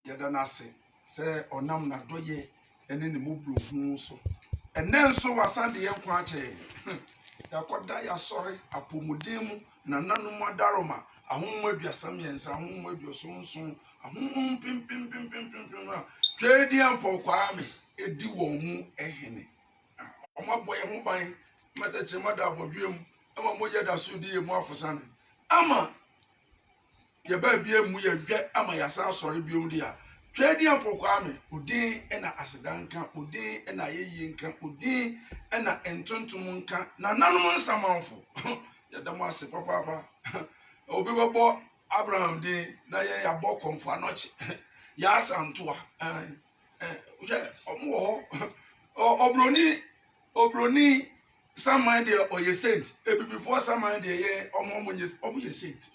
Yadanase, say onam na doye, and in the mublu so. And then so was Sunday young quache. Yakoda ya sorry, a pumudimu, nananuma daroma, a home with your samians, a home with your soon, a home pim. Trading for Kwame, a duo a henny. My boy, a mobile, Matachi mother of dream, and my moja da sudi more for Sunday. Ama, your baby, we get Amaya, sorry, Bundia. Trading for Kwame, Udin and a Asidanka, Udin and a Yinka, Udin and a Entontumunka, Nanaman Samanfo. Yadamasi Papa, Obibo Abraham D. Naya Bokom for Noche. Yas and Tua, Obroni, some mind there or ye saint, before some mind there, or moment is obvious saint.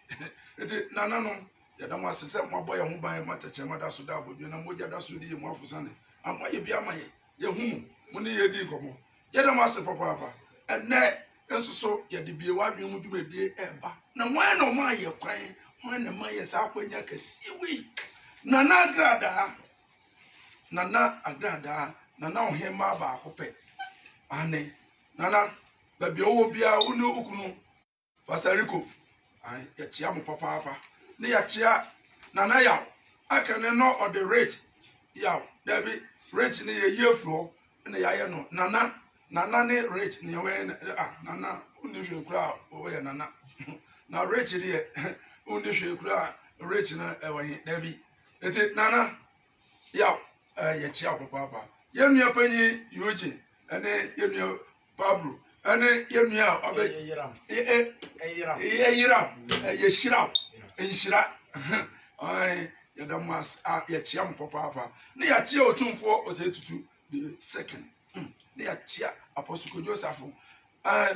Nana. Yadama sɛ mo boy ho ban mata chema da so da bobi na moja da so di mo afusane amma ye bia maye ye hu mo ne ye di komo yadama se papa enne enso so ye de bie wadwe mu dwumedie eba na wan na mo aye kwan wan na maye sa akwanya kasiwi Nana Agrada Nana ohema ba akopɛ ane Nana ba bia wo bia unu ukunu pasariko ai ye chia mo papa ne ya chia Nana Yaw Akan no or the rate Yaw David rate ne ye yefro ne ya ye no Nana ne rate ne we Nana uni hwe kura o ye Nana na rate ne uni hwe kura rate na e we David eti Nana Yaw ye chia papa ye nua panyi yoje ene ye nua Pablo ene ye nua obe ye shira Inshira, I Yadamas are yet yam papa. Near Chia Otumfo was to the second. Near Chia Apostle Kojo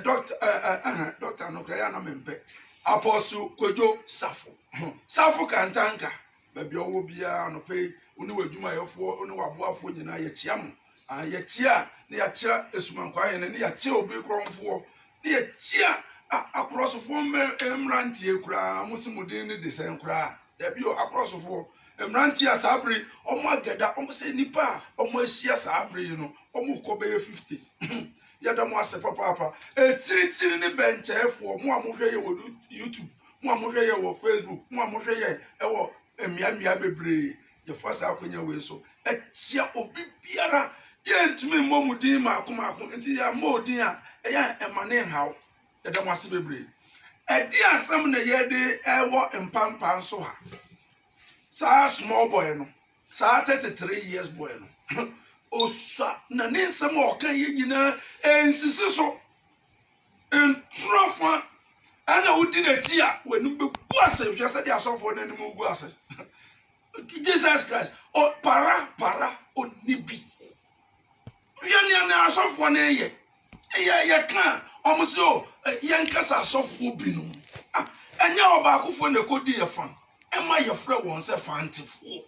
Doctor Nokrayana Mempe Apostle Kojo Safo. Safo Kantanka, baby Obia no pay, Unu Juma of war, Unu Wabuafo, and I yet yam. I yet Chia, near Chia Esman Quine, and near Chia be grown for near Chia. Across the form Emrantia cra, Mussimudini de San Cra, Debut across the form Emrantia Sabri, or Magada, almost a nipa, almost Shia Sabri, you know, almost Kobe 50. Yadamasa papa, a city in the bench for Muamuhe or YouTube, Muamuhe or Facebook, Muamuhe or Miami Abbey, your first Alconia way so. A Chia Obi Piara, yen to me Momudima, Kumakum, and Tia Modia, a man how. Edamasi bebre edi asam na ye de ewo empampa so ha sa small boy no sa 33 years boy no osua na ne nsam o kan ye nyina ensisi so entrofa ana udi na ti a wenu be guase hwe se de asofo na nim guase Jesus Christ o para onibi ye na asofo na ye kan almost young Cassa soft whooping. And now about for the code dear fan. And my friend wants a fancy fool.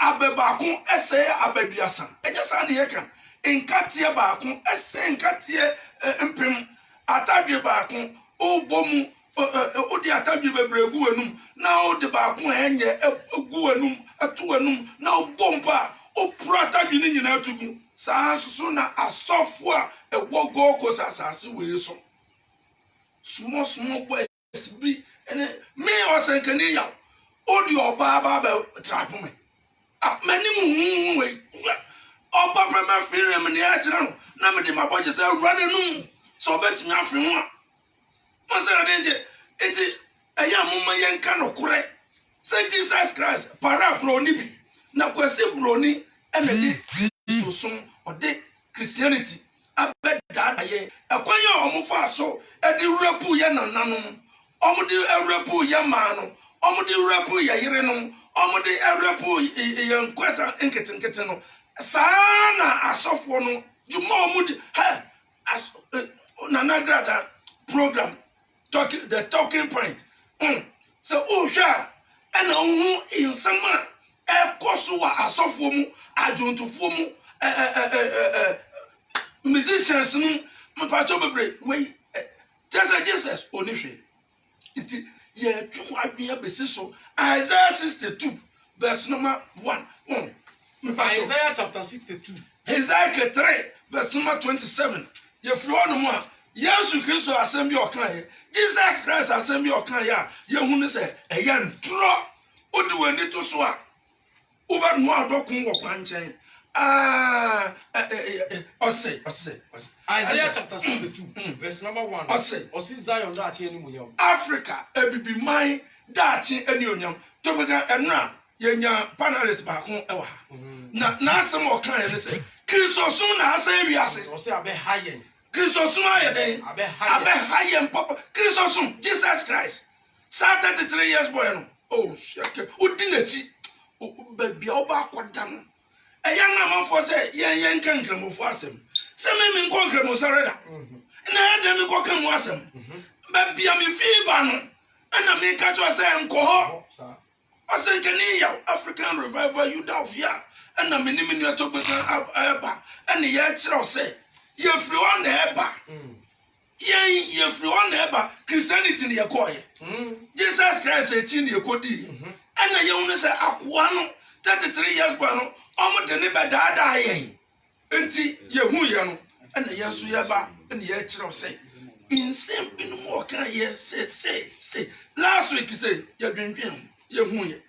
Abebacon, essay, Abebiasan, and just an ekan. In Katia Bacon, essay, and Katia, Imprim, Atabi Bacon, O Bomu, O the Atabi Beguenum, now the Bacon, and ye, a Guenum, a Tuanum, now Bomba, O Prata Union to go. Sa sooner a software, a walk go cause as we so. Small boys be and me Osankani Yaw. Audio Baba trap me. Many way. Oh, Papa, my film and the Achran. Namely, my boy is running. So bet me off from one. It's a young woman, young canoe correct. Say Jesus Christ, para brony. Now, question brony and a soon or day Christianity. I bet that I acquire Omufa so at the repu yananum, Omudi repu yamano, Omudi repu yahirenum, Omudi repu young quetta inketin keteno. Sana a soft one, you more moody, ha, as Nana Agrada program, the talking point. So, oh, sure, and in summer, a Kosua, a soft woman, I don't to form musicians, my patcho break, wait, just Jesus, only. It, yeah, 2 idea basis, so Isaiah 62. verse number 1. Isaiah chapter 62. Isaiah 3 verse number 27. Ye flo no mo a Yesu Kristo asem bi okan ye. Jesus Christ asem bi okan ye a ye hu ne se eye ntro odi wani to so a uba no adokun wo kwan chen. Isaiah chapter 62 verse number 1. Osi Zion da achi eni munyam. Africa ebibi man da achi eni onyam. To bega enra yenya panelist ba ko ewa ha. Na asem okan ye ne se Kristo sun na asem wi ase. Osi abe hayen. Kristo sun ayeden. Abe hayen papa. Kristo sun Jesus Christ. 33 years boy no. Oh shake. Udinachi. Baby oba kwada no. Eyanga manfo say yen kankremofo asem. Se me nkonkremo sareda. Na eda me kokam asem. Baby am fiba no. Ana me ka cho say nko ho. Osankani Yaw African Revival Youth of here. Ana me ni to gbeka eba. Ana ye kire say ye free on na eba. Ye free on na eba. Christianity ne ye koye. Jesus Christ e chi ne ye kodi. Ana ye unu say akwa no 33 years boy no. Omo de ne be daada yen. Enti ye hu ye no. Ana ye so ye ba. Ana ye kire say insem binu mo kan ye say last week say ye dwindwen ye hu ye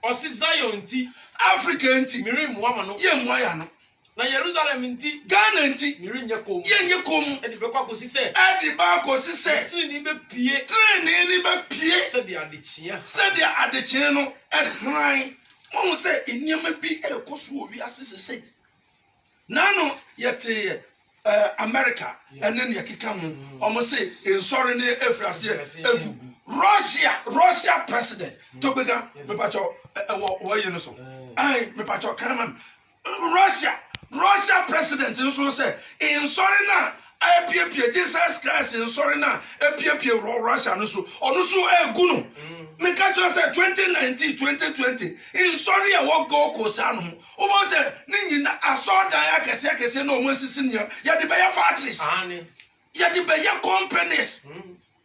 osi Zion nti Africa nti miri muama no ye muaya no na Jerusalem nti Ghana nti miri nyekom ye nyekom edi be kwa kosi se train ni be pie se dia adechie no ehran mo say enyema bi ekoso obi asese nano yete America and then yakika ho almost say in sorry ne efrase egu Russia president to bega me pacho wo ye no so ai me pacho kanam Russia president nso say in sorry na apiepie Jesus Christ in sorry na apiepie Russia no so onu so egu no me catch you say 2019 2020 in sorry e wo go ko sanu o mo say ni nyina asodan akese na o mo sisi nya ya de be ya factories ya de be ya companies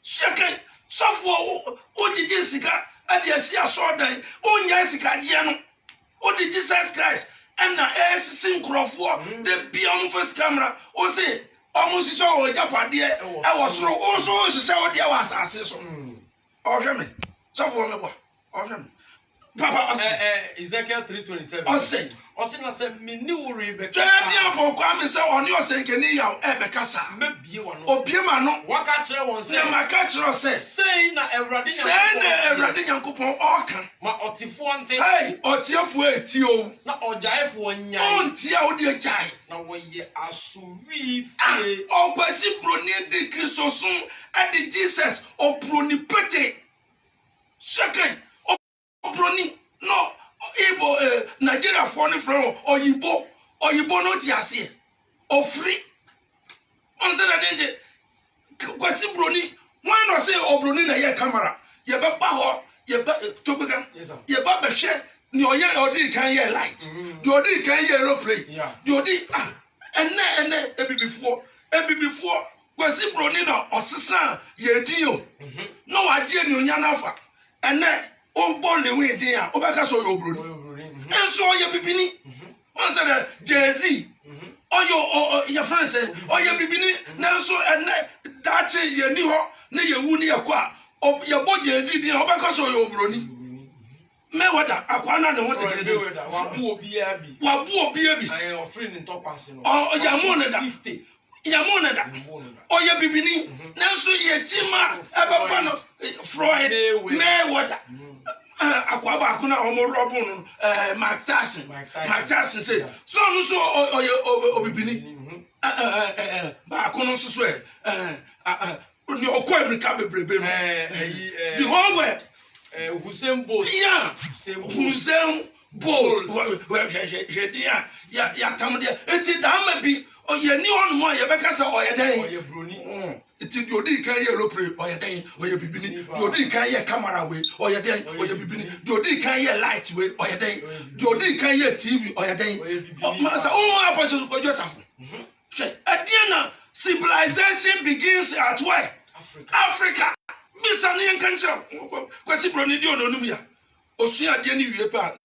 sheke sofo o jiji sika ade asi asodan o nya sika je no o di Jesus Christ and na sisi nkrofo de bia on first camera o say o mo sisi o japade e wo soro o so sisi o de wa asase so o hwe me so for me boy. Papa Ezekiel 3:27. Osi na se mini wuri be ka. Twa dia po kwa me se oni Osankani Yaw e be kasa. Mebie wano. Obie ma no. Waka kire won se. Na maka kire se. Sei na Awurade Nyankopon oka. Ma otifo nte. Hey, otiefo eti o. Na ojaefo nya. Ontia wo de jai. Na woye asuwi fie. Okwasi broni de Kristo sun e de Jesus obroni pete. Second, Obroni, no, Igbo, Nigeria foreign from Oyibo no tiasi, or free. On said that danger, Kwasi Broni, why not say Obroni na ye camera? Ye baho, ye tobaga, ye baba share, no ye or did can ye light, your did can ye aeroplane, your did, and then, before, Kwasi Broni no, or Sasa, ye deal. No idea, no yanafa. And then, oh, boldly we dear, Obaka so your brother. And so your bibini. Once said Jay-Z. Or your friends say, oh, your bibini, now so and that's it, you knew her, near your woody aqua, or your boy Jay-Z, dear Obaka so your brother. Mewada, Aquana, and what to do with that. Wabu baby. I am offering in top passing. Oh, Yamonada 50. Yamonada. Oh, your bibini. Now so ye chima, Abapano. Freud, Mayweather, Aquaba, Kuna, Homo Robin, Mark Tyson said, so Obibini, Bacono swear, your coin recovery, the whole way, Hussein Bolt, yeah, Hussein Bolt, Yatamudia, it's damn be, or you knew on more, your Becca or your day. It's Jodi can ye rope or your day or your bibini, Jodi can ye camera way or your day or your bibini, Jodi can ye light way or your day, Jodi can ye TV or your day. Master, oh, I was for Joseph. At Diana, civilization begins at where? Africa. Miss Anian Kancha, Quasi Bronidio no Numia. osua de ni wie pa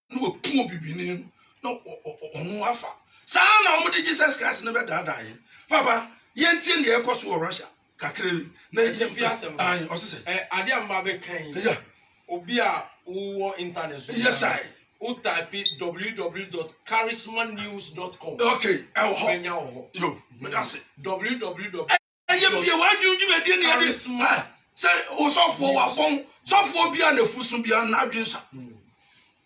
no wo kum bibini no onu afa sa na o de Jesus Christ ne be dada ye papa yenti ne ekoso wo Russia kakre na yefi asem ai osese ade amba be kan yeah obi a wo internet so yes I o type www.charismanews.com okay benya ho yo me da se www aye bia wa dwudwu me de ne ade say o sofo wa kon sofo bia na fusu bia na adwensa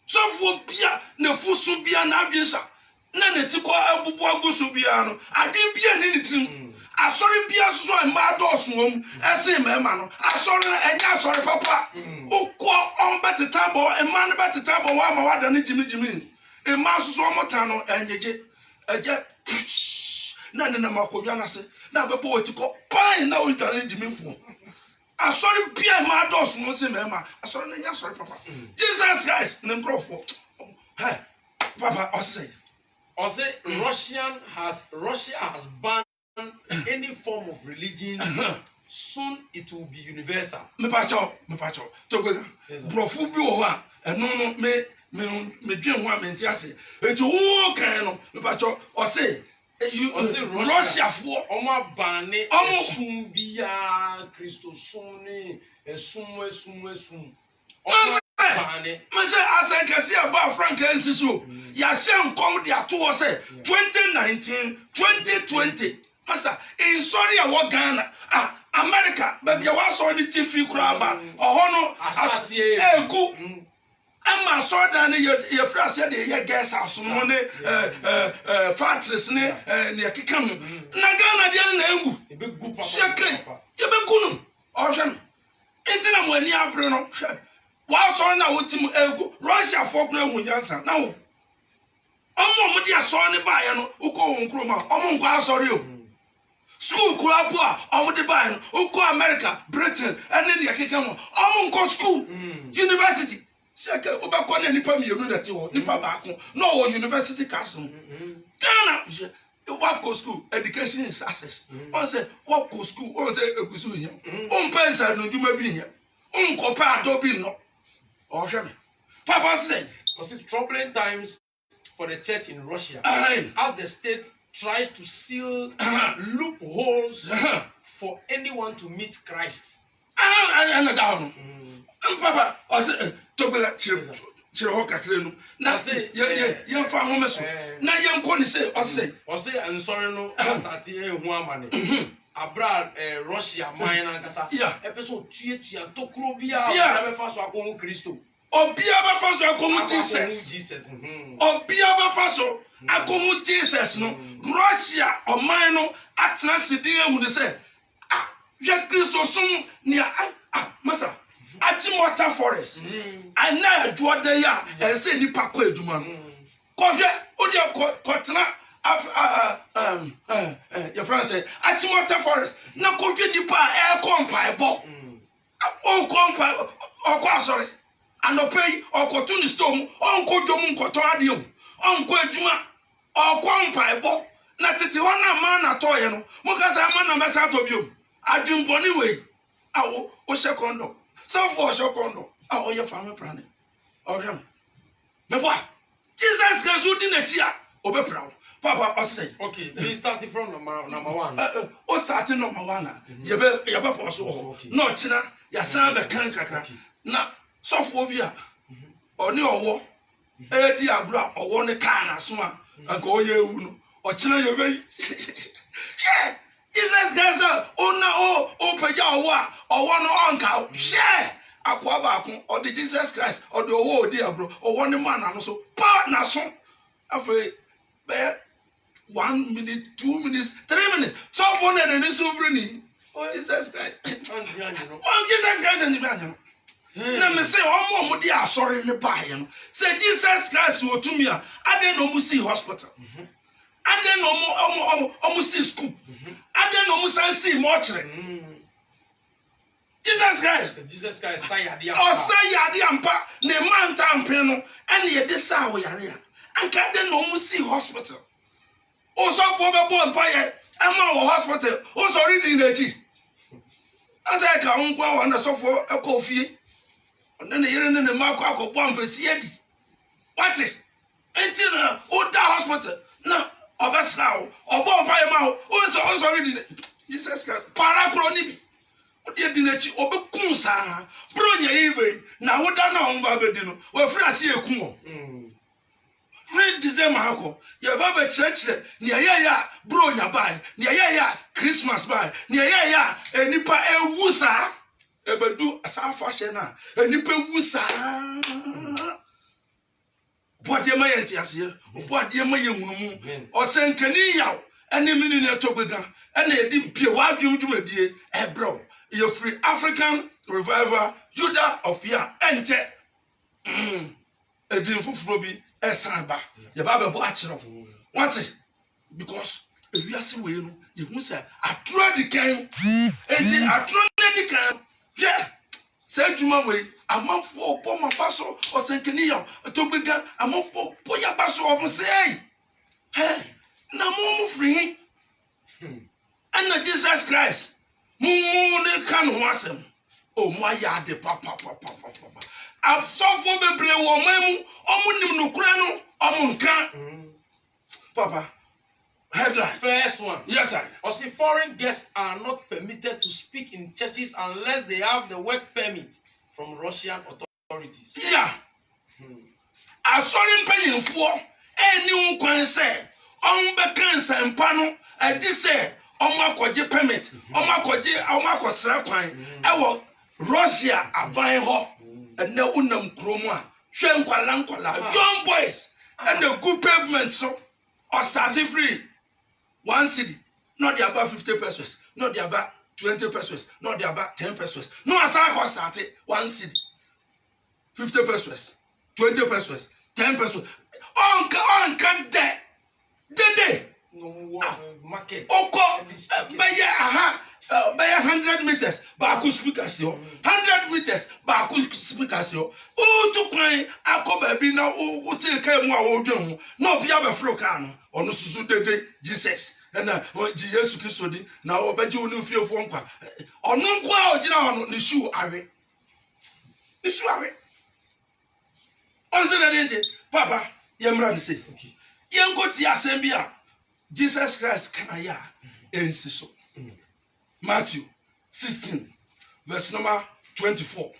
sofo bia na fusu bia na adwensa na ne ti ko abubu agusu bia no adwen bia ne ne tim asori bia so ma dosu wom ese mema no asori enya asori papa ukwo on betitabo e man betitabo wa ma wada ne jimi e ma so omotan no enyeje eje na ne na makodwa na se na bebo wetiko pan na o jare jimi fu asori bia ma dosu no se mema asori na enya asori papa Jesus Christ ne mkrofo hey papa osei Russia has banned any form of religion. Soon it will be universal. Me pacho to go brofu bi wo ho a eno no me dwen ho a me ntiase enti wo kan no me pacho o say Russia for omo bane sum bia Christo sum ni esum omo bane me say Asankasi aba Frankensi so ya shen kom dia to wo say 2019 2020 masa in sorry a wo Ghana America baby wa so ni tifi kraba ohono egu ama so da ne ye frase de ye guest house no ne factories ne ne keka no na Ghana de na engu ebegu papa ye begu no ohwe entina mo ani abre no wa so na wotim egu Russia for kura hunyansa na wo omo mo dia so ne ba ye no uko honkro ma omo nkwa asori o school kura po a omo de ba ye no uko America Britain ene ne keka no omo nko school university seke obekọ na nipa mienu na ti ho nipa baako no wo university castle Ghana what go school education is access on say what go school on say egusu here on pensa no djuma bi here on ko pa adobi no o hwe me papa say was it troubling times for the church in Russia as the state tries to seal loopholes for anyone to meet Christ and down papa was to be chire ho kakre no na say ye fa ho meso na ye nko ni say o say ansori no start ehu amane abra Russia man na kasa episode tuetua tokro bia na be fa so akon Kristo obia ba fa so akon Jesus obia ba fa so akon Jesus no Russia o man no atena sidin ehu ni say ye Kristo sum ni masa Achimota forest and na adwoda ya and say nipa kwa eduma no kohwe odi kotena your friend say Achimota forest na kohwe nipa kompa ebo o kompa o kwa sorry anopei o kotu ni storm o nkodwom nkoto ade o nko eduma o kompa ebo na tete hona ma na toye no mukasa ma na mesa to biom adwumboni we awo o sekondo so for shokondo o ye family planning orem me boy Jesus Christ who din achia obepra papa o say okay we start from number 1 o start number 1 ye be papa so no china ya san be kan kakra na so for bi a oni owo e di agura owo ne kan na so a anka o ye ewu no o china ye be Jesus Christ o peja owo no onka share akwa baako o de Jesus Christ o de owo odi abro owo ne man na so pa na so afa be 1 minute 2 minutes 3 minutes so for na ni so brini o Jesus Christ o Jesus Christ ni bianyo na me say omo de asori ne ba ye no say Jesus Christ o tumi a ade no mu see hospital ade no mu see school ade no mu san see mortuary Jesus Christ say yade ampa ne manta ampe no ene ye de sa wo yare a anka de no mu see hospital o so fo be bo ampa ye ama wo hospital o so reading na chi asa ka nkwa wo na so fo ekofie Then the year in the Marco bomb is yet. What is? Until Oda Hospital. No, Obasao, or bomb by a mouth. Also already. Jesus Christ. Paracronibi. Odia Dinachi, Obekunsa. Bronya Eve. Now what I know about Bedino. Well, Frasi Kumo. Read December Hako. Your Baba Church, near ya, Bronya by, near ya, Christmas by, near ya, and Nipa Wusa. Ebedu asa fashion na enipa wusa bode ma yenti ase bode ma yehunu Osankani Yaw ene mini na tobega ene edi bie wa dwumdwumadie ebro ye free African Revival Judah of ya enche edin fufuro bi esan ba ye ba be bo akiro what because ewiase we no ye hu say atro di kan enti atro di kan yeah, say Juma way, a month for Poma Paso or Sankani Yaw, to begin a month for Poya Paso or say, hey, no more free. And the Jesus Christ, Moon can was him. Oh, my yard, the papa. I've so for the brave woman, Omunim no crano, Omunka. Papa. Headline. First one. Yes, sir. Also, foreign guests are not permitted to speak in churches unless they have the work permit from Russian authorities. Yeah. I saw him paying for any one say, on the cancer and panel, I did say, on my koji permit, on my koji, I will Russia are buying her, and no unum chroma, Shenqualanquala, young boys, and the good pavement so, or starting free. 1 city, not the about 50 pesos, not the about 20 pesos, not the about 10 pesos. No, as I cost started 1 city, 50 pesos, 20 pesos, 10 pesos. On can day. Market. By 100 meters, Baku speakers, 100 meters, Baku speakers, oh, to cry, I come baby now, oh, take care more, no, be a frocano, or no, Susu, Jesus, and Jesus Christi, now, but you will feel for one. Or no, wow, the shoe, are the shoe, are it. Answer that, Papa, Yamran say, Young go to Assembia, Jesus Christ, can I, and so. Matthew 16, verse number 24.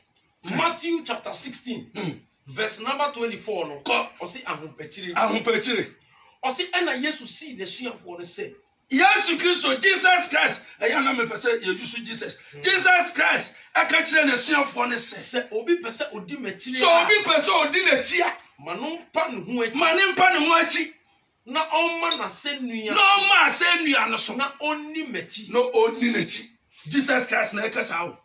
Matthew chapter 16, verse number 24. No, or see, Ahupechiri. Or see, and I used to see the sheep for the say. Yes, Jesus Christ. I am a person, you use Jesus. Jesus Christ, I catch the sheep for the say. Obi person, Odi Mechiri. So, Obi person, Odi Chia. Manum pan huachi. Manim pan huachi. Na oma na senuya. No ma senuya no so. Na oni mechi. No oni nechi. Jesus Christ na ekasa o.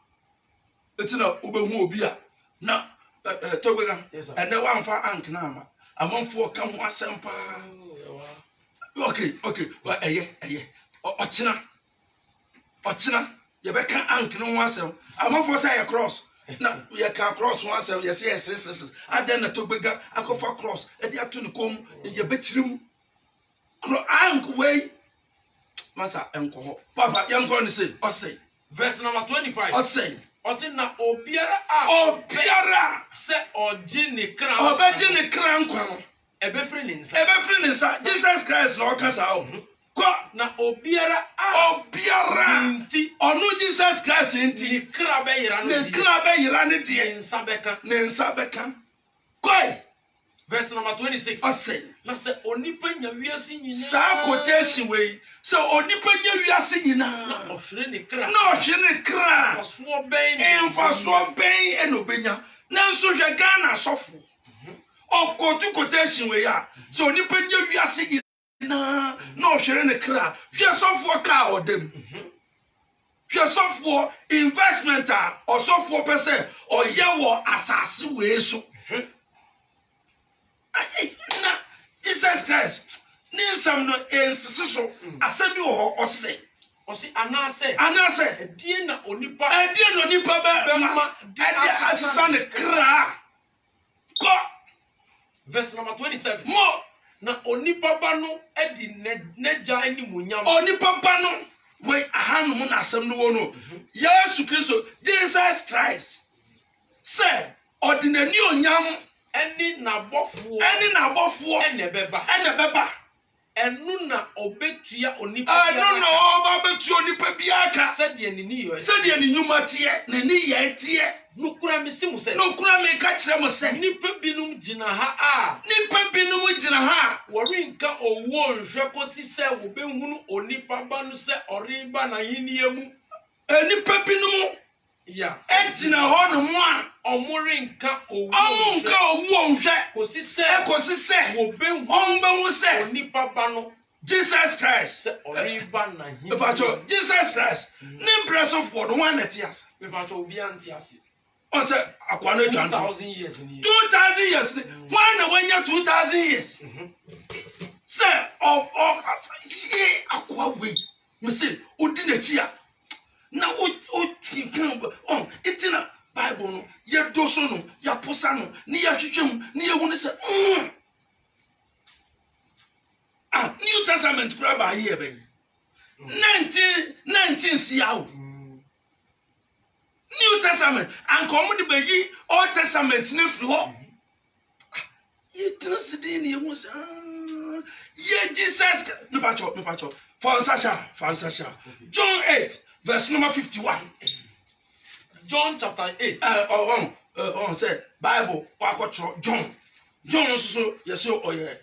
Eti na obehu obi a na tobega. And the one for ank na ama. Amanfo ka ho asempa. Okay. Well eye. Ochina. Ye be ka ank no ho asem. Amanfo say cross. Na ye can cross one asem. Yes. And then the tobega akofa cross. E dey atu ne kom ye bechirim. Ank way, Massa Enko, Papa, young corn say, or say, verse number 25, or say, na Obiara, say, or Jenny Crown, or Benjamin Crown, Ebefrin inside, Jesus Christ, no Casa, na Obiara, or no Jesus Christ in the crabbe, in Sabeka, quite. Verse number 26. I say, na say onipanya wiase nyina. Sa quotation way. So onipanya wiase nyina. Na ohwere ne kra. Faso ben en obenya. Na so hwe Ghana sofo. Okotu quotation way ya. So onipanya wiase nyina. Na ohwere ne kra. Hwe sofo ka odem. Hwe sofo investment or sofo person or yewo asase we so. Na Jesus Christ ninsam no ensiso asemi wo ho ose anase edie na onipa ba ma edie asisa ne kra ko verse number 27 mo na onipa ba no edi neja animunyam onipa ba no we ahanum na asem no wo no Jesus Christ say Ordinary onyam. Any nabofuo. Any nabofuo. Enebeba. Enu na obetua onipa biaka. Enu na obetua onipa biaka. Said ye ni yo. Said ye ni nyuma tie, ne ni ye tie. Nukura mi simu se. Nukura mi ka kire mo se. Nipa binum gyina ha a. Nipa binum gyina ha. Wori nka owo nhwe kosi se wo behunu onipa ba no se oriba na yinie mu. Nipa binum ya egyina ho no mo a omori nka owo. Omo nka owo nhwe kosi se wo behunu onbehu se onipa ba no Jesus Christ se oriba na yinie. Ebacho Jesus Christ ne breso for the one that yes. Ebacho obi antiase. On say akwa no twan 2000 years ni 2000 years one na wanya 2000 years say ye akwa we me say odi na chi a na o tinkan on itina Bible no ye doso no ya posa no ni ya hwehwem ni ye hu ne say New Testament kura ba here ben 19 siawo New Testament and come the bayi Old Testament ne free ho. You translate ni you say ye Jesus me pacho. Fansasha. John 8 verse number 51. John chapter 8. Say Bible wa John. John so yes oh yeah.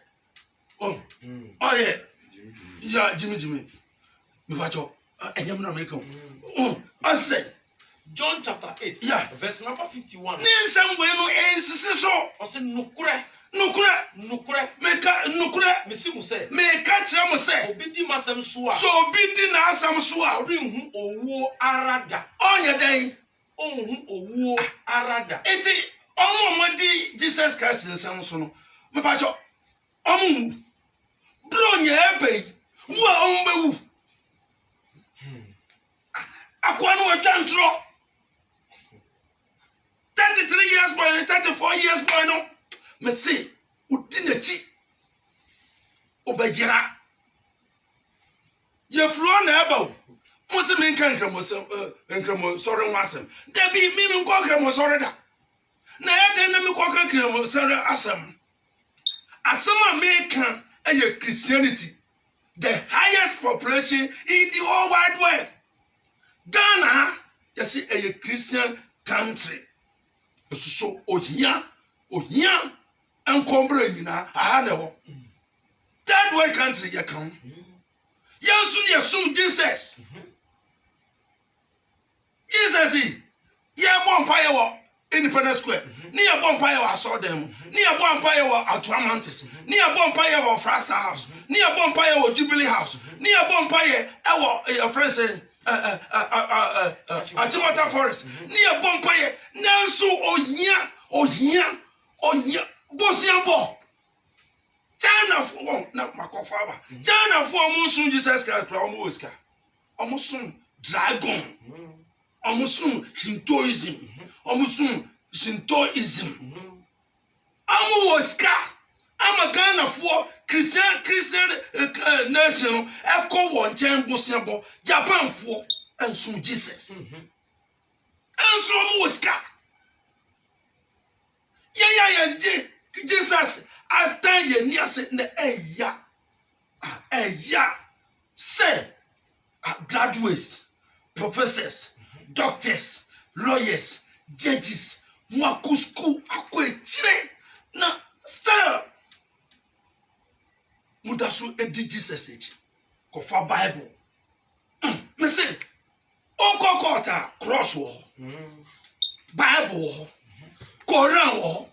Yeah Jimmy. Me pacho enyam na me kan. I say John chapter 8, yeah. verse number 51. Ninsam we no ensisi so. O se nukure. Meka Mesi mu se. Meka kire mu se. Obi di masam so a. So obi di na asam so a. Ori hu owo arada. Onye den. Onhu owo arada. Enti omo di Jesus Christ nsam so no. Me pa cho. Omo bro nye ebe. Wo ombewu. Akwa no atwantro. 33 years boy, 34 years boy no. Me say, udinachi. Obejira. Ye flo na eba. Mo se me nkramo sorry wasem. Da bi mi nko nkramo sorry da. Na ya den na mi ko nkramo sorry asem. Asem a me kan eye Christianity. The highest population in the whole wide world. Ghana, you see a Christian country. So ohia and combre na ahane third world country you come. You assume Jesus. Jesus ye bonfire wo Independence Square. Ni ye bonfire wo Asodem. Ni ye bonfire wo Atuamantis. Ni ye bonfire wo Frasta House. Ni ye bonfire wo Jubilee House. Ni ye bonfire e your friend say Atimata Forest. Near Bompaye, Nansu Ohia, Bosiambo. China for one, not Makofaba. China for Musun Jesus Christ, Muska. Omusun Dragon. Omusun Hinduism. Omusun Shintoism. Amuoska. I'm a Ghana for Christian nation. Echo one chain Bosiambo, Japan for and soon Jesus. And so Muska. Yeah, Jesus. I stand here near sitting there. Say, graduates, professors, doctors, lawyers, judges, Mwaku school, Akwe, na sir. Mudasu edi Jesus age. Kofa Bible. Me say, Oko kota cross war. Bible. Koran war.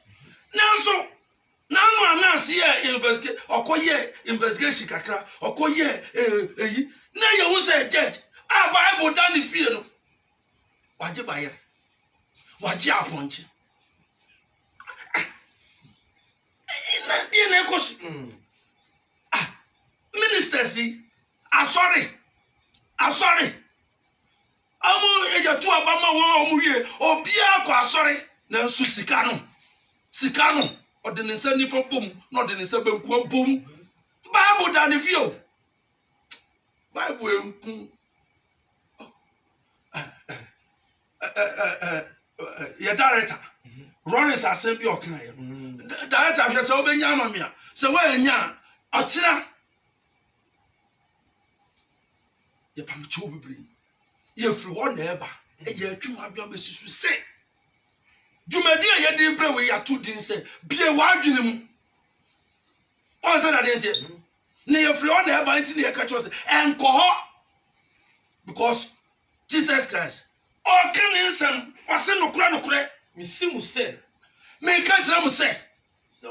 Nanso, nanu anasi ye investigate. Oko ye investigation kakra. Oko ye eyi. Na ye won say judge. Bible dan fie no. Waje bayere. Waje aponche. Na die na ekosi. Ministers, I'm sorry. Amu eja tu abama won omuye obia ko asori na su sikano ode ne nsa nifa bom na ode ne nsa banku bom Bible da ne fio Bible enku ya director Running is assembly or can that I have so many yamamia. So where nya achira ye pam chobi ye free one neighbor e ye twuma bia mesusu say jumadi ye dey bre we ya 2 din say bia wa adwene mu on say na dey ntie na ye free one neighbor nti na ye catch us enko because Jesus Christ o kan nsem wase nokura misimu say me ka tira mu say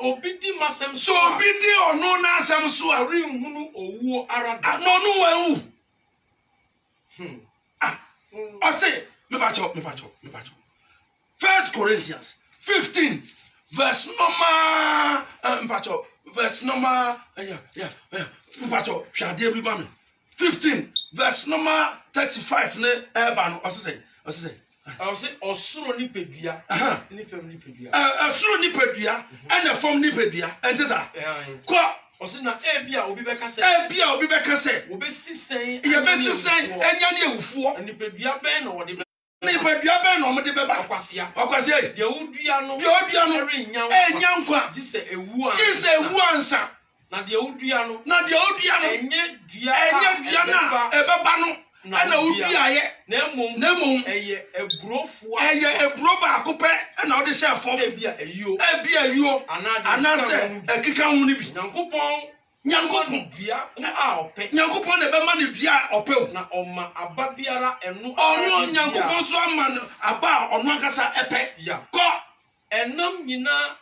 obi di masem so obi di ono na asem so a ri nhunu owu arada no no wa I say me pacho 1 Corinthians 15 verse number verse number me pacho hwade bi ba me 15 verse number 35 ne eba no I say osuro ni pedua ni fam ni pedua osuro ni pedua and fam ni pedua ente sa ko osina ebia obi beka se obesi sen enya ne ewufuo ni pedua ben no wode mo de beba akwase de odua no enya nkwa gise ewu ansa na de odua no enye dua na ebeba no ana udiaye na mum eye ebro ba akopɛ na ode hye afom ebia eyo anase ekika hu ni bi nyankopon dua a opɛ nyankopon na be ma ne dua opɛ na ɔma aba biara ɛno nyankopon so ama no aba ɔno akasa ɛpɛ kɔ ɛnam nyina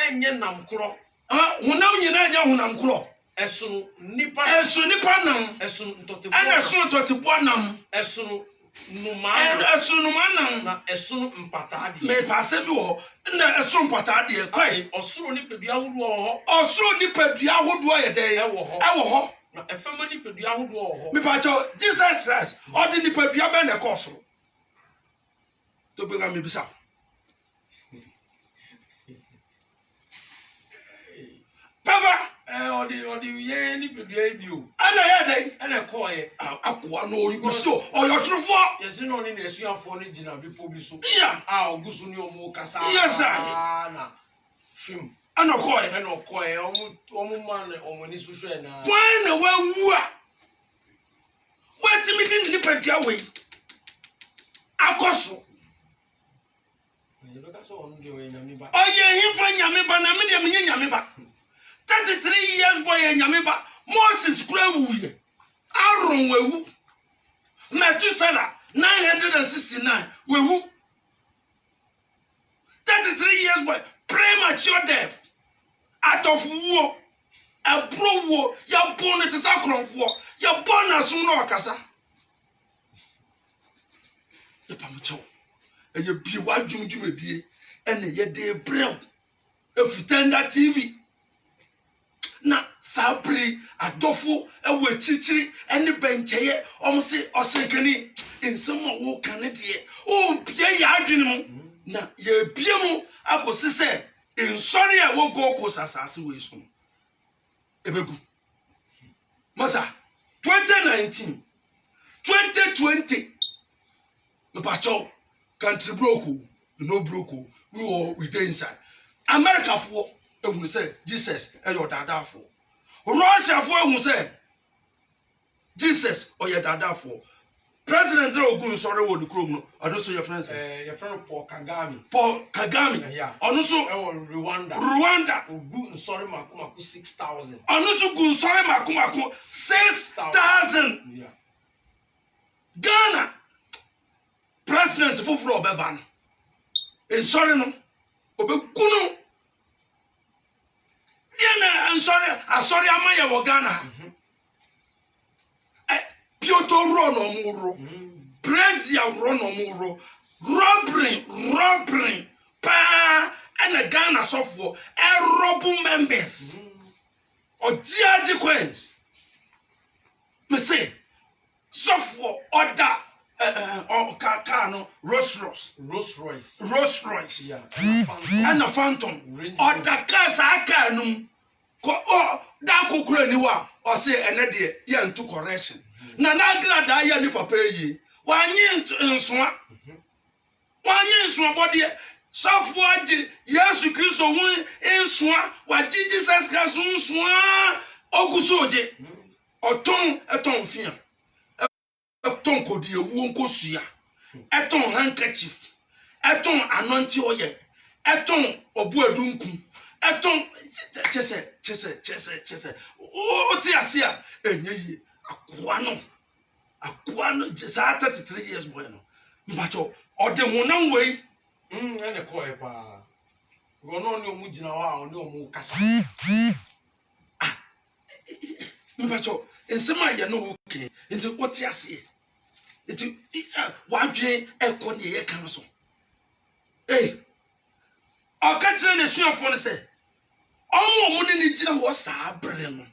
enye nam korɔ honam nyina nya honam korɔ esunu nipa nam esunu ntotebo ana esunu totebo nam esunu numa nam na esunu mpataade me passe bi wo na esunu mpataade kwai osuro nipadua hodo osuro nipadua hodo ye den ewo ho na efema nipadua hodo me pacho Jesus Christ odi nipadua be na kosoro to be ga me bisa Papa odi ye ni pedua bio ana ye dey ana koye akwa no oyibo so oyotrofo yesi no ni na esuafo no gina bipo bi so ya ogusu ni omu kasa yes na shim ana koye omu man omu ni susu na when na wawu a wetimi din ni pedua we akoso oye himfa nyame ba na me de me nyame ba 33 years boy nyameba Moses kura wuye Aaron wewu Methuselah 969 wewu 33 years boy premature death out of war abro war ya born it is akronfo ya born asun no akasa ya pamcho eye bi wadwumdwumedie ene ye de brew efitenda TV na sabri adofo ewo echichiri ene bencheye omse Osankani nsemo wo kanede o bia ya adwene mu na ye bia mu akosi se nsori a wo go ko sasase we so ebegu masa 2019 2020 mpacho country broke no broke we dey inside America for ehun say Jesus eyo dadafo Russia for ehun say Jesus oye dadafo President Ogun sorry wo ni krom no ono so your friends your friend Paul Kagame ono so Rwanda Ogun sorry makumaku 6,000 ono so gun sorry makumaku 6,000 yeah Ghana President foforo obeba no en sorry no obekunu Yena sorry amaye wo Ghana Piotr Rono muro Brazil Rono muro robbery pa and Ghana software robu members Ojiaji Queens me say software order no Rolls Royce yeah and a Phantom order cars akanum ko da kokura ni wa o say ene de ye ntu correction Nana Agrada ya ni papa yi wanyi nsoa body sɔfo agye Yesu Kristo ho nsua wagye Jesus Christ nsua ogusoje eton fia eton kodi ewu nkosua eton handkerchief eton anointing oil eton obu adunku eton chese o ti ase a enye akoa no just 33 years boy no mbacho ode honam wei ene ko e pa go no ni omu gina wa oni omu kasa mbacho ensema ye no okay nti o ti ase nti wadwe ekọ ne ye kan so ọkachire ne suafo ne se ọmụ ne ne gina ho saa bre no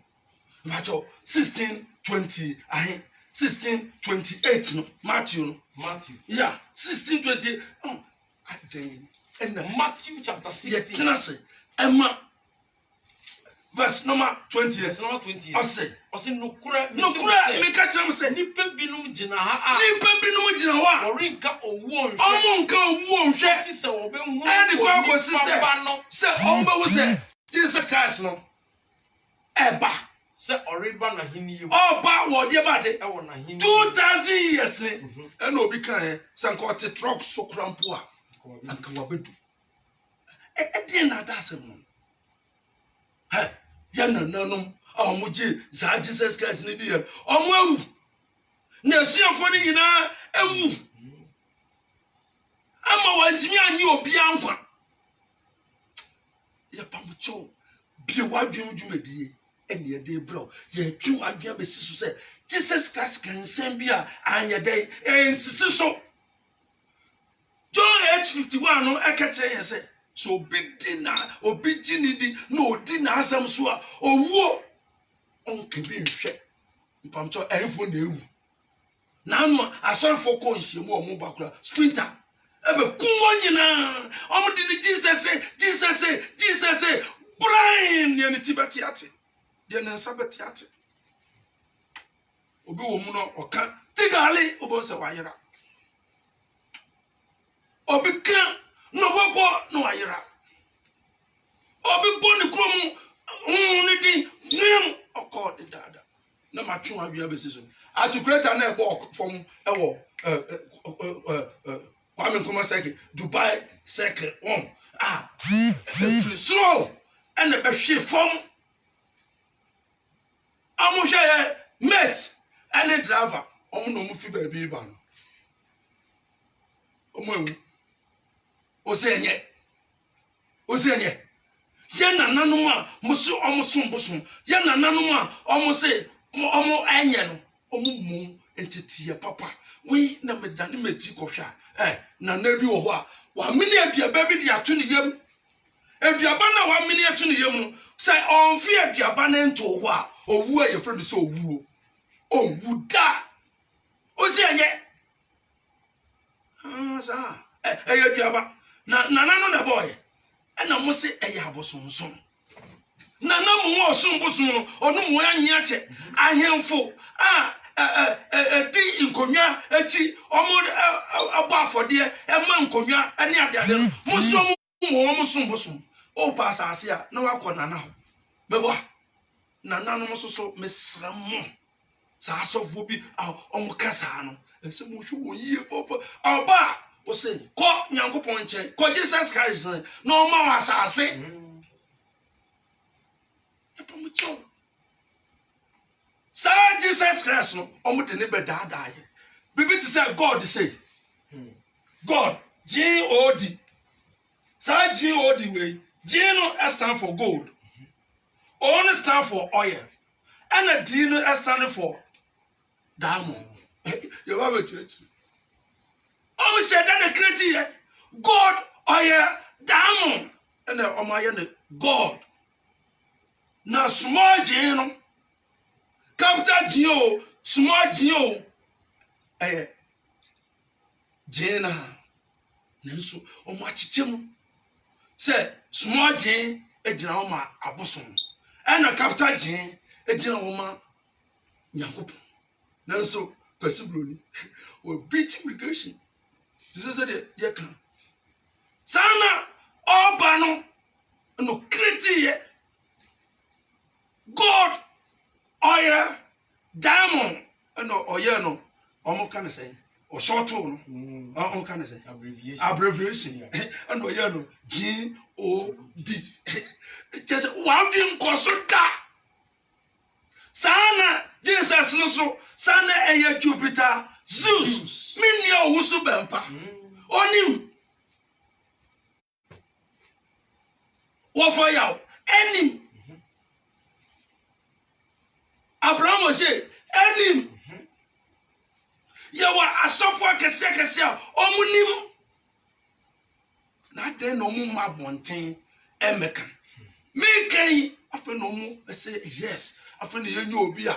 mbacho 16:20 ahe 16:28 no Matthew yeah 16:20 and Matthew chapter 16 yes Emma verse number 20 verse number 20 ose nukura me ka kire me se nipa binum gina ha orinka owo nhwe omunka owo nhwe sise wo be hu e kwa ko sise se on be wo se Jesus Christ no eba se oriba na hini ye oba wo de ba de e wo na hini 2000 years ni e na obi kan e Sankocfa truck so krampo a anka wabedu e de na da asem no ya nananum omuji za Jesus Christ ni die omu awu na asuafo ni nyina awu ama wantimi anyi obi ankwa ya pamucho bi wadwum dwumadie ene ye de bro ye twu wadwum be siso se Jesus Christ kan sem bia anya dai ensisi so John 8:51 no ekekere ye se so obi gini di no odi na asem so a owuo onke bi nhwe mpamcho efo na ewu na anu asorfo ko nhyiemu omo bakura sprinter ebe kunwo nyina omo di ni Jesus Brian ne tibetiate de na sabetiate obi wo mu no oka tigali obo se wayera obi kan no bobo no ayira obi boni krom ni din nim okọ de dada na matwe awia besiso atu greater na ebo from ewo Kwame Nkrumah circle Dubai circle flisro and be hwe from amuhwe mate and driver omo no mu fi ba bi ba no omo Osenye ye nananum a musu omusun bosun ye nananum a omuse omu enye no omumu entitiye papa we na medane meji kohwa na na bi wo ho a wa mini aduaba bi di ato ne yam aduaba na wa mini ato ne yam no say onfi aduaba na nto ho a owu a ye frɛ me say owuo owu da osenye sa aduaba na nana no boy na mo se eya abosonson nana mo osonboson no onu mo anyi ache ahemfo di nkonwa achi omo abo afode ma nkonwa ani ade no mo so mo sonboson o pasa ase a na wakọ nana ho mebo nana no mo so mesram mo sa asofo bi omo kasa no ese mo hwe won yie papa oba o say ko nyankopon nche ko Jesus Christ no ma wasase epomucho sa Jesus Christ no omo de ne bedada ye bibi to say God say God God sa God we G no stand for gold O no stand for oil and a D no stand for diamond you have a church said that the creative God oil diamond and the God na small G no capital G o small G o G na nanso omo achichem say small G ejina o ma abosom and capital G ejina o ma nyankopon nanso kwasibroni o beat immigration this is the yakan Sana Obano no critiye God oya diamond no oya no omo kan say o short no on kan say abbreviation and oya no God just one thing kosuda sana Jesus no so sana eya Jupiter Zeus minni owusu bempa onim wo for yaw enim Abraham say enim yawa asofo kese omunim na den no mu mabonten emeka me kan afa no mu say yes afa ne yenye obi a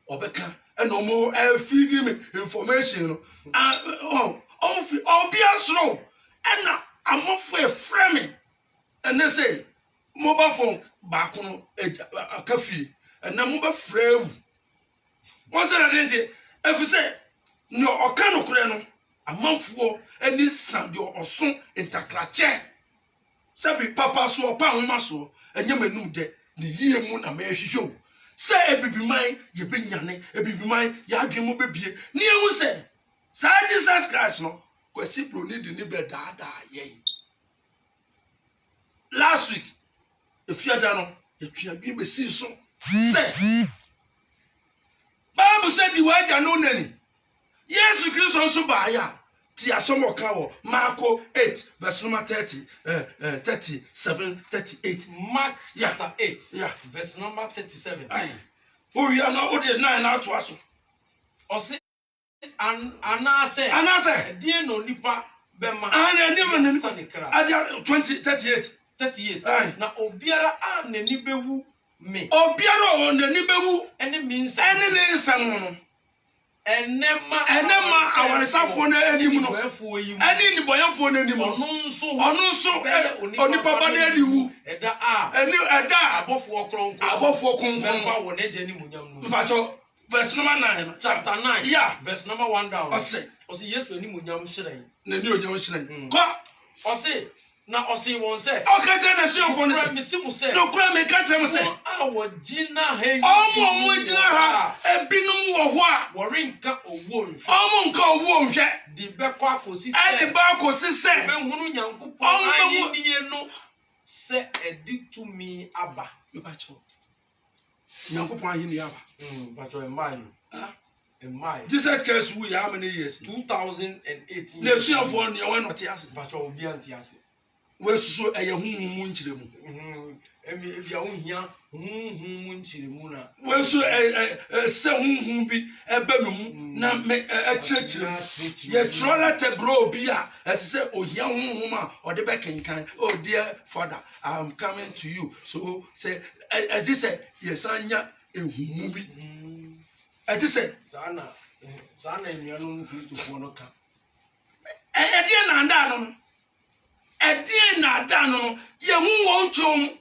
obeka eno mo feed me information no obi asro ena amofo efreme ene say mobile phone back no akafi ena mo ba frewu won say na dente efi say no oka no kure no amanfo eni san de osun intakrache sabi papa so opa homa so enye manum de ne yie mu na ma hwehwe say ebibiman ye benyane ebibiman ya adwemo bebie ne ehu say sa Jesus Christ no kwasi bro ni de ni be daada ye last week if you don't know you twa bi be si so say Bible said the word no nani Jesus Christ also ba ya ti asomo ka wo Marko 8 verse number 30 37 38 Mark chapter 8 verse number 37 oh you are not o de 9 na to aso o se anase die no nipa be ma ana ni ma ni adia 20 38 na obiara a nani bewu me obiara o nani bewu ene means ene ne nsam no enema awaresafo na anim no ene ni boyafo na anim ono nso onipa ba na aliwu eda abofo kronkron ba wo na jani munyam no mpacho verse number 9 chapter 9 verse number 1 down ose Yesu ani munyam hyiren na ni onyam hyiren ko ose na ose won say okatre na siofo no say no kura me katre me say awo gina he omo gina ha ebinum wo ho a worinka owo nhwe omo nka owo nhwe di bekọ akosi se e di ba akosi se be hunu nyankopon ayie no se editu mi aba bacho nyankopon ayie ni aba bacho emmanuel Jesus Christ we how many years 2018 na siofo no ye won not yase bacho obi antiase we suso eye huhumu nchiremu ebia ohia huhumu nchiremu na we so se huhum bi ebe memu na achirechire ye trolete bro bi a ese ohia huhum a ode be kenkan oh dear father I am coming to you so say this say yesanya ehumu bi this say sana enuanu Kristofo no ka dia na nda no edie na ada no ye hu won chom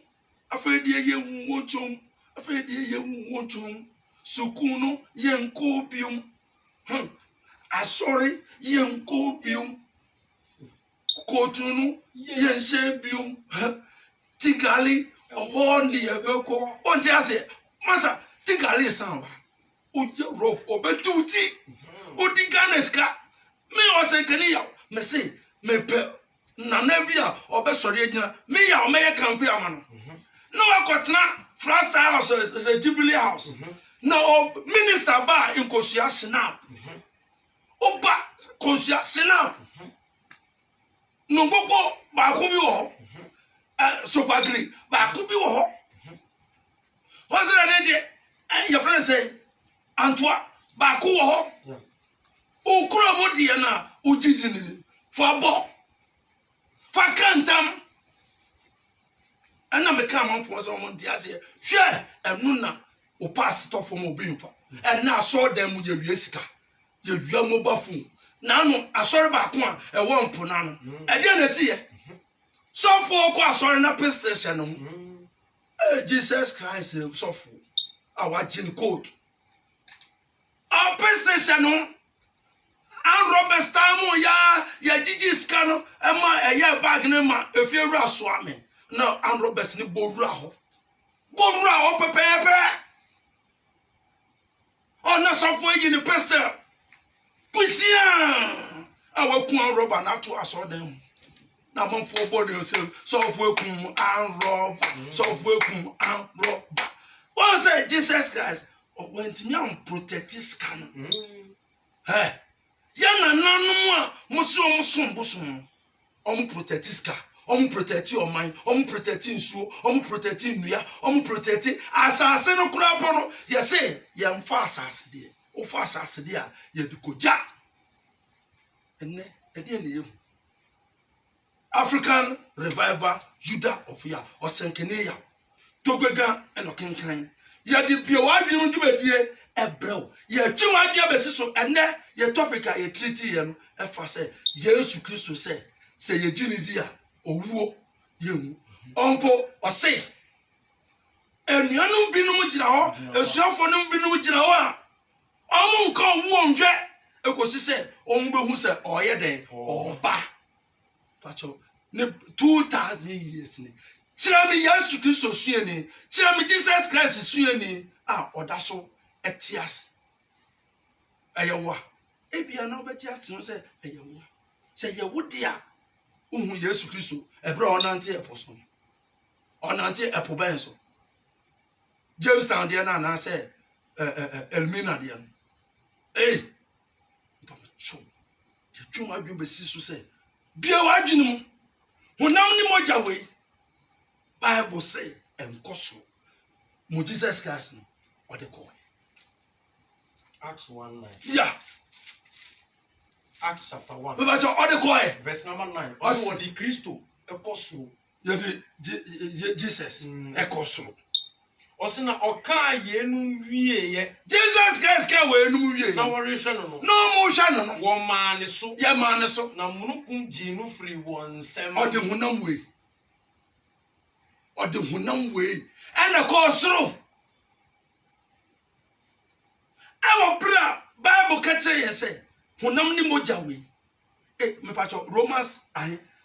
afedie ye hu won chom afedie ye hu won chom sukunu ye nko bium asori ye nko bium kotunu ye nse bium tigali owo ni ebeko onti ase masa tigali sanwa oje rof obetuti odiganeska me Osankani Yaw me say me pe Nana bia obesori agina me ya o meye campe amano no akotena Frasta house is a Jubilee house na o minister ba in Kosua Snap oba Kosua Snap no gogo ba ko bi wo so bagri ba ko bi wo what's that dey your friend say Antwa ba ko wo o kura mo die na o jidini for bo fakantam ana me ka manfo so mo dia se hwe enu na o pass to for mo bi nfa ena so dem ye wie sika ye wie mo bafu na no asori ba ko a e wo mpo na no e dia na si ye so for ko asori na PlayStation no Jesus Christ so for our gin code our PlayStation no and Robert Stamo ya Gigi Scano, Emma, a ya bag nema, if you're a swami. No, and Robert's ni Borao. Borao, Pepe. Oh, not software in the pastor. Pushia. I will come Robert not to us or them. Now, one for body yourself, software come and rob, software come and rob. One say Jesus Christ, or went me on protect his canon. Hey, Yana Nanuma, Musum, protect his car. Protect your mind, protecting so, protecting ya, protecting assassin of Crapono. You say, yam fast as dear, or fast as dear, you do go jack. And then again, you African revival, Judah of Ya, Osankani Yaw, Togega and Okinkan. Ya did be a wife you do a dear, a bro. Ya 2 ideas, and then your topic I treaty and if I say, yes, Christo say ye Ginny dear. Owo yemu onpo ose enuanum binum gina ho esuafo num binum gina ho a omo nka owo nhwe ekosi se ombehu se oye den oba pacho ne 2000 years ni kira mi Yesu Kristo sue ni kira mi Jesus Christ sue ni a odaso etias eyewa ebia na obeji atinu se eyewa se ye wodia Yesu Christo, a bro onante apostle. Onante apobenso. James Town there na say Elmina there. Hey, show. You too much be so say. Be a wajinum. Honam ni moja we. Bible say enkoso. Mo Jesus Christ no or the call. Acts 1:9. Yeah. Acts chapter 1. Verse number 9. Also, the Christo, a cosu. Jesus, a cosu. Osina Akan yenu ye. Jesus Christ can wear no ye. No motion. No motion. One man is so. Ya man is so. Na munukum jinu free one sem. Or the Hunam way. Or the Hunam way. And a cosu. Our prayer Bible catcher and say. Honam ni moja we. Me pacho Romans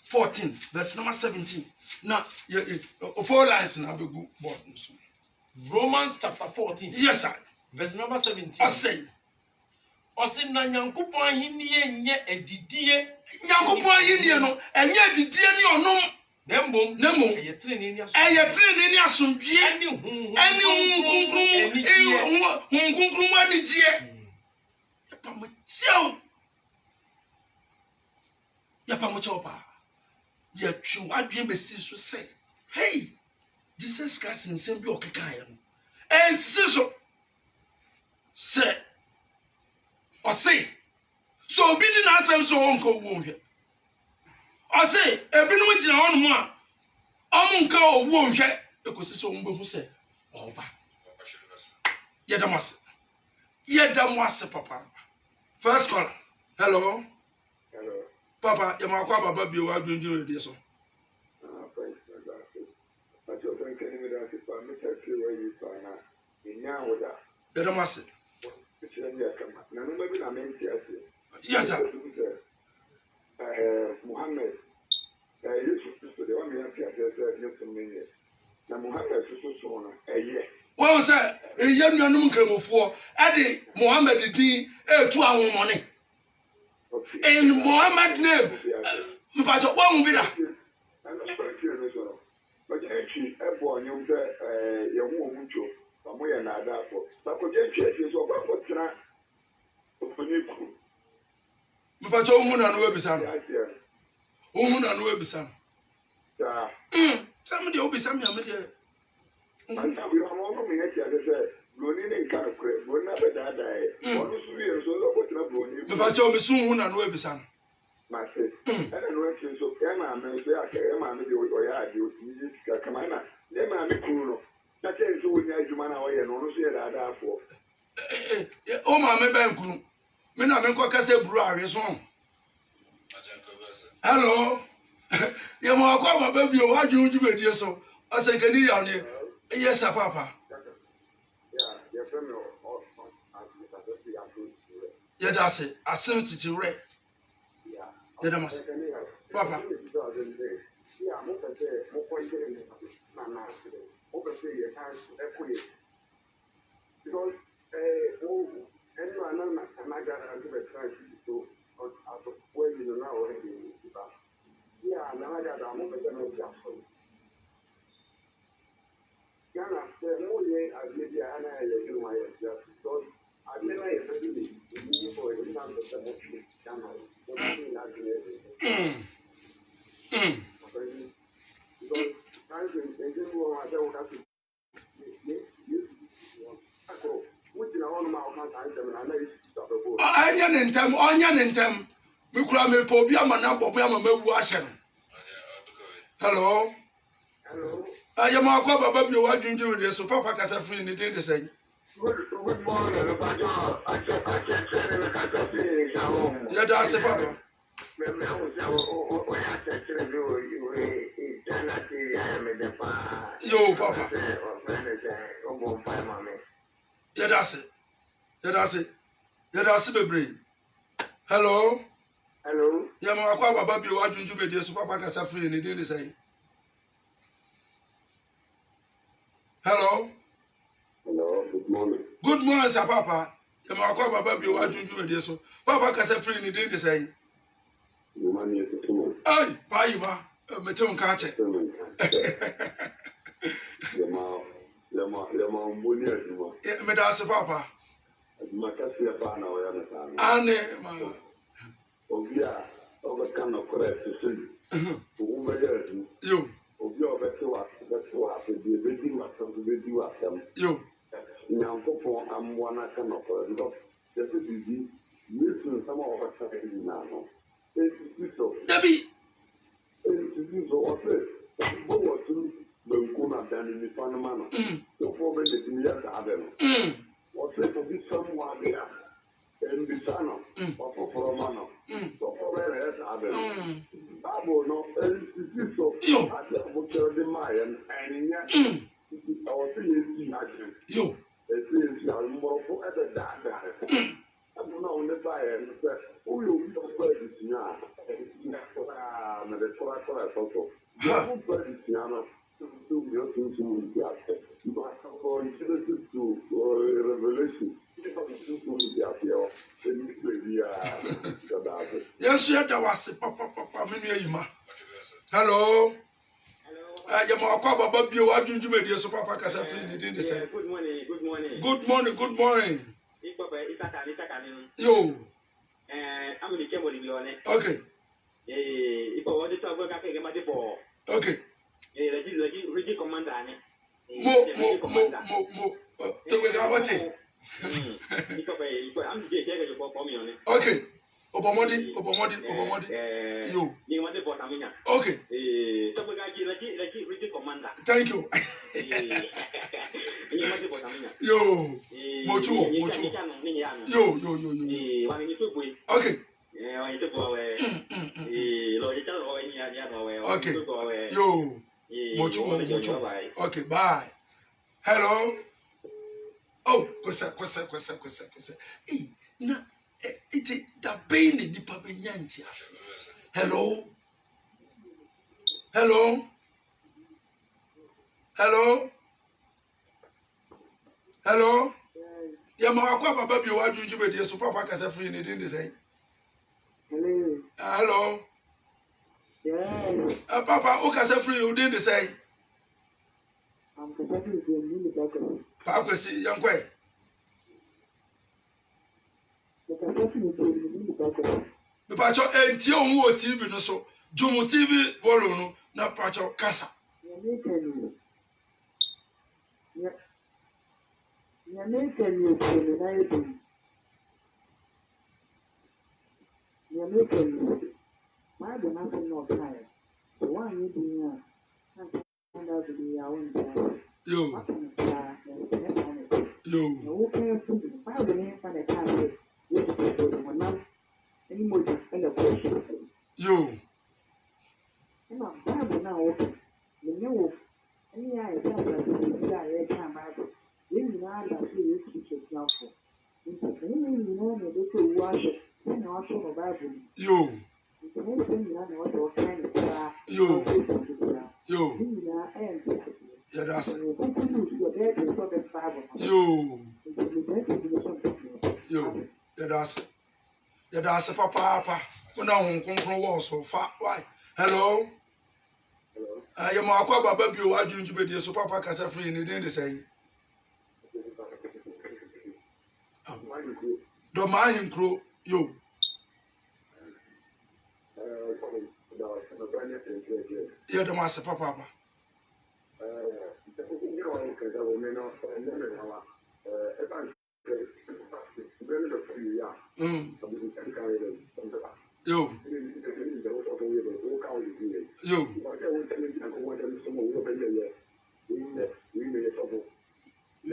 14 verse number 17. Now 4 lines na be good board. Romans chapter 14. Yes sir. Verse number 17. I say. Osi na Nyankopon ahini enye edidie. Nyankopon ahini no enye edidie ni onum. Nembom. Eye trene ni asomdie. Eni hunkunkrum ani gie. Yapamochopa. Ya twi wadwen besi so say, hey, Jesus Christ nsem bi okeka ya no. Ensiso say, o say, so obi di na asem so onko wo nhwe. O say, ebinom gina hono mu a, omo nka owo nhwe, ekosi so ombehu say, oba. Yedamase papa. First caller. Hello. Hello. Papa, you are going to be able to do this. But you're going to tell me that if I make a few ways, in now with that. You don't must. Yes, sir. Muhammad. The one we have here, now Muhammad is so a year. Well, sir, a young man came before. Eddie Mohammed D. 2 hours morning. In Mohammed name, but one will be that. But actually, I born you that your woman, somewhere not that for. But for James, is over for tonight. But your woman and Webison. Woman and Webison. Somebody will be some young man. And now we don't want to make it. Running kind of crap, we're never die. One of you so what trouble. But you're soon and Webison. My face. And then when you so Emma, Emma, you come on. Emma, Kuno. That is who you man away and honestly that for. Oh, my Banku. Mina Menko say brewery is on. Hello. You're more baby, what do you do? So I say, can you on you? Yes, Papa. Yeah, that's it. I sent it to Ray. Yeah, that must. Papa. Because anyone Nana Agrada TV so where you know already. Yeah, Nana Agrada, I'm not going to Ghana, the only idea I do my just because I never really for a chance of the channel. Because times when they didn't want to have to Onion in them. We could have made Pobia Manabo, Hello. Hello. I am a copper, but you are doing this, so Papa can say free in the day to say. Good morning, Yeah, that's it, Papa. Yo, Papa. Yeah, that's it. Yeah, that's it. Yeah, that's it, baby. Hello. Hello. Yeah, my Papa, but you are doing this, so Papa can say free in the day to say. Hello. Hello, good morning. Good morning, sir, Papa. Yeah, my Papa, you are doing this, so Papa can say free in the day to say. You want me to come on? Hey, bye, you are. Meton catch it. Me that's Papa. Anne, Obia, overcome of correct to see. You. Obia, that's what the reading was something to do at them. You. Now, I'm one I cannot look. Just to be listen some of us now. Debbie. So what is what to Bunkuna than in the Panama? So for the years are them. What's it for this someone there? And the son of for a man. So for the rest are them. I will not this so I will tell the Mayan and yet our thing action. You. It is more for other data. I don't know the fire and said, who will be the president now? The photo. The president to your things to revelation. Yes, yeah, that was Papa, Miniama. Hello. I am a copper, but you are doing you, so Papa can say free in the day. Good morning, good morning. Good morning, good morning. Yo. I'm the Kemoli on it. Okay. If I want to talk about the ball. Okay. Rigid commander. Mo. To get about it. I'm the Jagger for me on it. Okay. Obamodi. You. You want the bottom. Okay. Rigid commander. Thank you. Yo. Mochu. Yo. Okay. Okay. Yo. Mochu. Okay. Bye. Hello. Oh, kwesa. Hey, na it da pain ni pa benyanti ase. Hello. Yeah, my Baba be what you be so Papa can say free in the say. Hello. Yeah. Papa, who can say free you didn't say? I'm supporting the background. Papa, see, young quay. The patch and Tion TV no so. Jumu TV volume na patch casa. You're making you my nothing no time. The one you do and out to be our own time. Yo. Okay, find the name for the time. Any more and a question. Yo. And I'm Bible now. The new any idea that you are a time Bible. You know that you teach yourself. Yo. Yo. Yo. Yeah, that's it. Yo. Yo. Yeah, that's it. Yeah, that's it, papa. When I come from war so far. Why? Hello? I am a quabba baby. Why do you be so papa casa free in the day? Say, don't mind him, crow. Yo. Yeah, the master papa. Yo. Yo.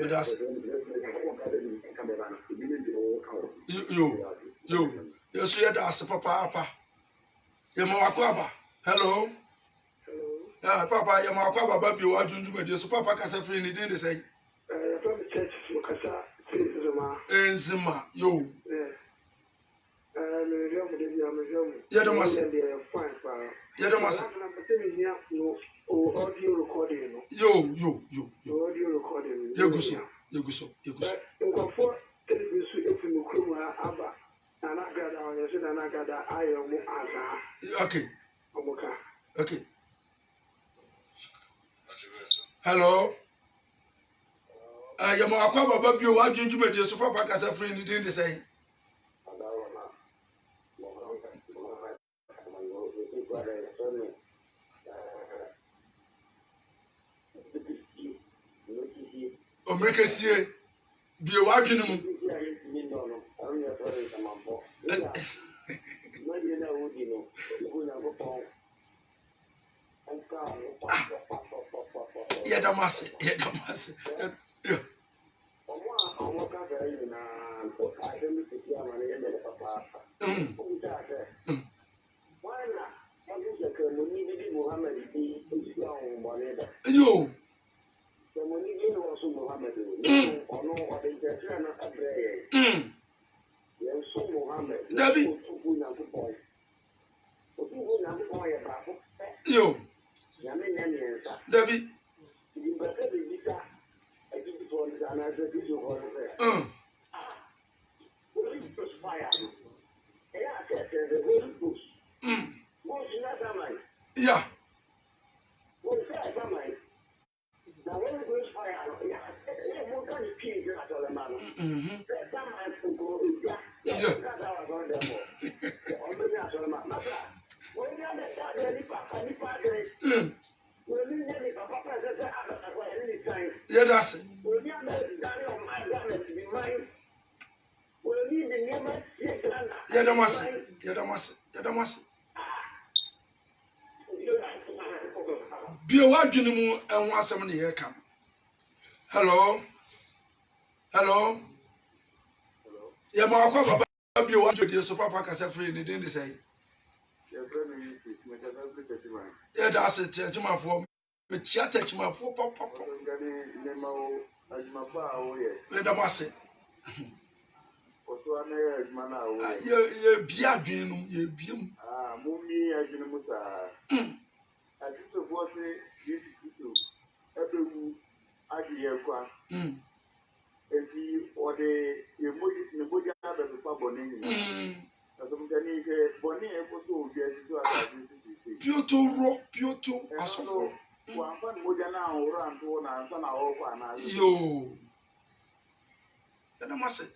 That's yo. Yes, yeah, that's papa. Yamakwaba. Hello. Yeah, papa, Yamakwaba, baby, what do you do? So papa can say free in the day, they say. From the church, Enzima, yo. Yeah, the master. Yeah, the master. Audio recording. Yo. Audio recording. You go so. For television, if you come Abba, Nana Agrada, Nana Agrada, I am Okay. Okay. Hello. Yamakwaba, baby, what do you do? So papa can say free in the day, they say. America see be watching him. Yeah, the mass. Yeah. Yo. Debbie. Yo. Debbie. Yeah. Yeah, that's it. Yeah, the master. Be a white gentleman and want some here come. Hello. Yeah, my papa, be a white gentleman, so papa can say free in the day, they say. Yeah, that's it. Touch my phone. But chat touch my phone, papa. Let them say. You be a dream, you be. Mummy, as you know, I think the boss is every idea. And he or the emojis in the body of the Pabon. As I'm telling you, Bonnie episode, yes, Piotto, as well. One Mojana or run to one and son of yo. Let us say.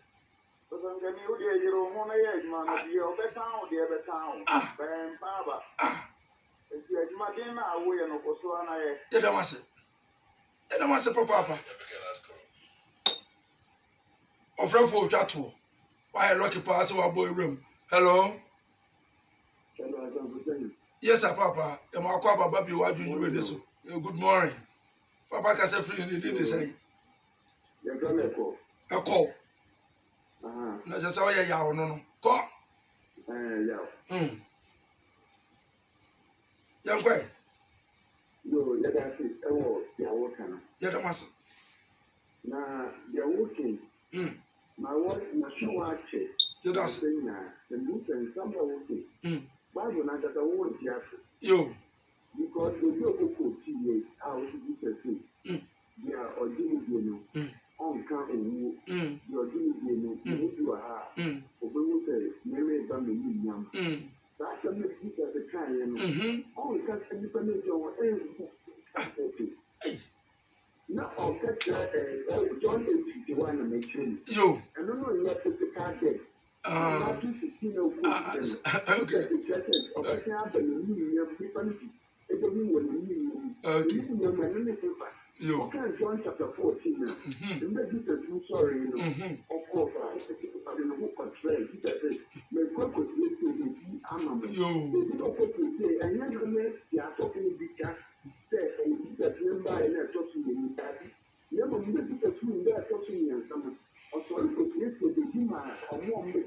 But I'm telling you, you're on a man, you're better town, the other town. Ben Baba. If you had Madina away and Osankani. Let us say, papa. Of Raffle Gyata. Why a lucky pass our boy room? Hello? Yes, sir, papa. I'm a quabba, baby. Why do you do this? Good morning. Papa can say free in the day, say. A call. Not just how you are, no. Call. Young boy. No, let us see. Oh, you're working. Yeah, the master. Now, you're working. my wife na show watch You that's saying the news and some of it Bible na that I want to yo because the local TV how to do the thing they are ordinary on can owu the ordinary you are obo say me ba me ni nyam that's the message that the kind on can independent on now I'll catch John 8:51 and make sure yo I don't know what is the card there. Okay. John chapter 14. Sorry, of course, I don't know who control it. May God put you to the armor. You don't put you say, and you're going to talking to the cat. Say, that remember, and I talk to you. Never mind, the two there talking to someone. Sorry, but yes, the human or more maybe.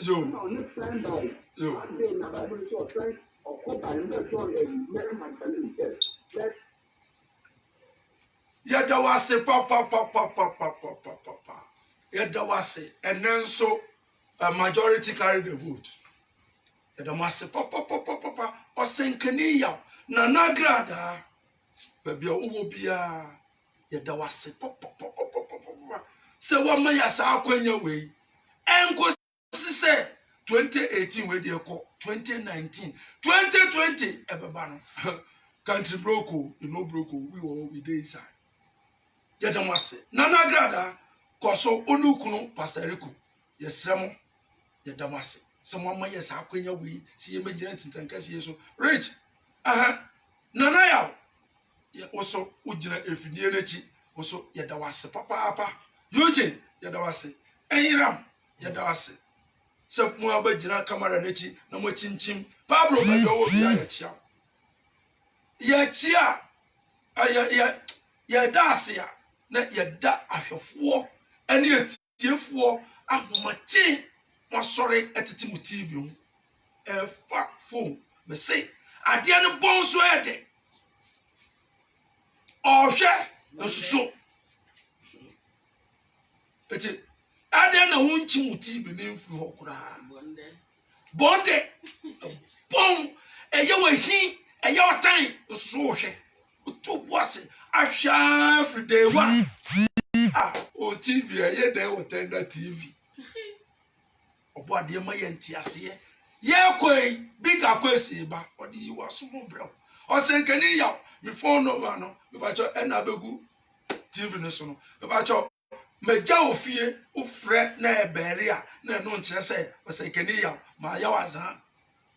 No, next time by you. Then I will show thanks or hope I am not sure and very much. Yada wase papa. Yada wase, and then so a majority carry the vote. Yada wase papa. Osankani Yaw, Nana Agrada, baby ubia. Yada wase papa. Se wa maya sa akwanya we. Enko se 2018 we dey call 2019 2020 ebeba no. Country broke, you know broke, we all we dey inside. Yadamase Nana Agrada koso onukunu pasariku yesremo yadamase someone yes akwenya we see ye mejina tintankasi yeso rich Nana Yaw ye also ujina efidie nechi also yadawase papa yoje yadawase enyiram yadawase se mu abagina camera nechi na mo chinchim Pablo bayo bi ya chia ya dasia na yada ahwefo ene atiefo ahomache wasore etete mu TV hu fa phone me say ade ne bonso ede ohwe nso eti ade na wonchi mu TV ne mfiri hokura bonde bon eye wahi eye otan nso ohwe to boase ahwa every day one o TV ye dey wotenda TV obo ade ma ye ntiase ye koi big akwesi ba odi yi waso mo bro Osankani Yaw me phone number no me ba cho ena begu TV ne so no me ba cho meja ofie ofre na ebere a na no nkire se Osankani Yaw ma ya wazan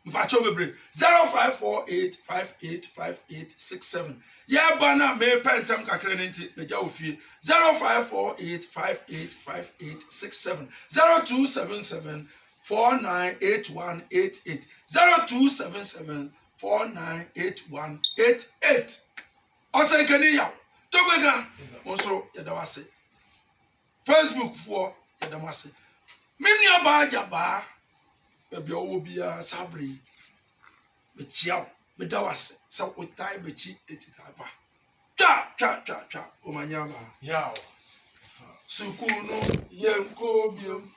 Mpacho bebre 0548585867 ya bana me pentem kakra nti meja ofie 0548585867 0277498188 0277498188 Osankani Yaw tobega onso yadawase Facebook for yadamase mini abaja ba baby owo bia sabri me chiao me dawase sa otai be chi etitaba cha o manyama Yaw sukunu yenko biom